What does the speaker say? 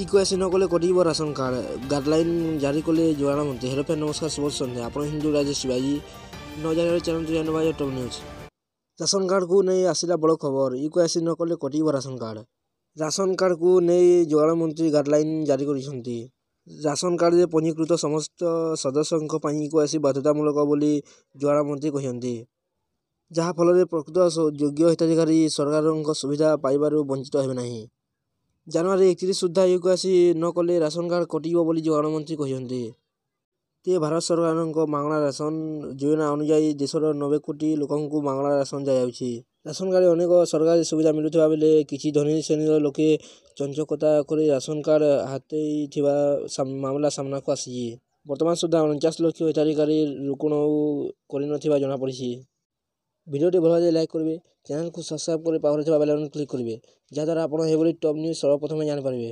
Eco AC নকলে কটিব ration card guideline জারি কলে যোগাଣ মନ୍ତ୍ରୀ हेलो फ्रेंड नमस्कार शुभ सन्ध्या ଆପଣ ହିନ୍ଦୁ ରାଜେଶ ଶିବାଜୀ ନ ଜାଣିବାରେ ଚ୍ୟାନେଲଟି ଜାଣିବା ଟପ୍ ନ୍ୟୁଜ୍। ରାସନ କାର୍ଡକୁ ନେଇ ଆସିଲା ବଡ଼ ଖବର। ଇକୋ ଏସି ନକଲେ କଟିବ ରାସନ କାର୍ଡ। ରାସନ କାର୍ଡକୁ ନେଇ ଯୋଗାଣ ମନ୍ତ୍ରୀ ଗାଇଡଲାଇନ ଜାରି କରିଛନ୍ତି। ରାସନ କାର୍ଡରେ ପଞ୍ଜୀକୃତ ସମସ୍ତ ସଦସ୍ୟଙ୍କ ପାଇଁ ଇକୋ ଏସି ବାଧ୍ୟତାମୂଳକ ବୋଲି ଯୋଗାଣ ମନ୍ତ୍ରୀ କହିଛନ୍ତି, ଯାହାଫଳରେ ପ୍ରକୃତ ଯୋଗ୍ୟ ହିତାଧିକାରୀ ସରକାରଙ୍କ ସୁବିଧା ପାଇବାରୁ ବଞ୍ଚିତ ହେବେ ନାହିଁ। ଜାନୁଆରୀ 31 ସୁଦ୍ଧା ଇକୋ ଏସି ନ କଲେ ରାସନ କାର୍ଡ କଟିବ ବୋଲି ଯୋଗାଣ ମନ୍ତ୍ରୀ କହିଛନ୍ତି। ଭାରତ ସରକାରଙ୍କ ମାଗଣା ରାସନ ଯୋଜନା ଅନୁଯାୟୀ ଦେଶର 90 କୋଟି ଲୋକଙ୍କୁ ମାଗଣା ରାସନ ଦିଆଯାଉଛି। ରାସନ କାର୍ଡରେ ଅନେକ ସରକାରୀ ସୁବିଧା ମିଳୁଥିବା ବେଳେ କିଛି ଧନୀ ଶ୍ରେଣୀର ଲୋକେ ଚଞ୍ଚକତା କରି ରାସନ କାର୍ଡ ହାତେଇଥିବା ମାମଲା ସାମ୍ନାକୁ ଆସିଛି। ବର୍ତ୍ତମାନ ସୁଦ୍ଧା 49 ଲକ୍ଷ ହିତାଧିକାରୀ ରୋକଣ କରିନଥିବା ଜଣାପଡ଼ିଛି। ଭିଡ଼ିଓଟି ଭଲ ଲାଗିଲେ ଲାଇକ୍ କରିବେ, ଚ୍ୟାନେଲକୁ ସବସ୍କ୍ରାଇବ୍ କରି ପାଖରେ ଥିବା ବେଲ୍ ଆଇକନ୍ କ୍ଲିକ୍ କରିବେ, ଯାହାଦ୍ୱାରା ଆପଣ ଏଭଳି ଟପ୍ ନ୍ୟୁଜ୍ ସର୍ବପ୍ରଥମେ ଜାଣିପାରିବେ।